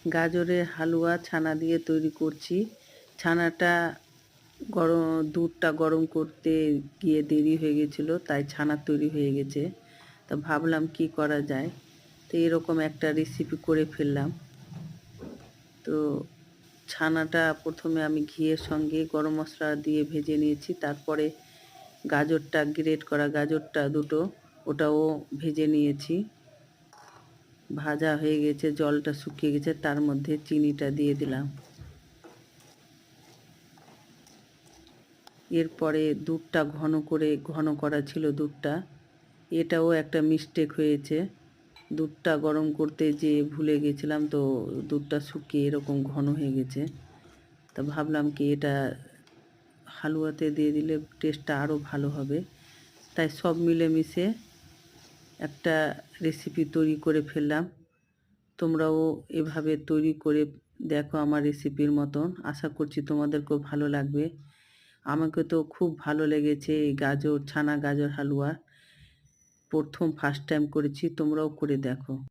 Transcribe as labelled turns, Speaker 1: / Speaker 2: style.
Speaker 1: গাজরের হালুয়া ছানা দিয়ে তৈরি করছি। ছানাটা দুধটা গরম করতে গিয়ে দেরি হয়ে গেছিলো, তাই ছানা তৈরি হয়ে গেছে। তো ভাবলাম কি করা যায়, তো এরকম একটা রেসিপি করে ফেললাম। তো ছানাটা প্রথমে আমি ঘিয়ের সঙ্গে গরম মশলা দিয়ে ভেজে নিয়েছি, তারপরে গাজরটা গ্রেট করা গাজরটা দুটো ওটাও ভেজে নিয়েছি। ভাজা হয়ে গেছে, জলটা শুকিয়ে গেছে, তার মধ্যে চিনিটা দিয়ে দিলাম। এরপরে দুধটা ঘন করা ছিল দুধটা, এটাও একটা মিস্টেক হয়েছে। দুধটা গরম করতে যেয়ে ভুলে গেছিলাম, তো দুধটা শুকিয়ে এরকম ঘন হয়ে গেছে। তা ভাবলাম কি এটা হালুয়াতে দিয়ে দিলে টেস্টটা আরও ভালো হবে, তাই সব মিলেমিশে একটা রেসিপি তৈরি করে ফেললাম। তোমরাও এভাবে তৈরি করে দেখো আমার রেসিপির মতন। আশা করছি তোমাদেরকেও ভালো লাগবে। আমাকে তো খুব ভালো লেগেছে এই ছানা গাজর হালুয়া। ফার্স্ট টাইম করেছি, তোমরাও করে দেখো।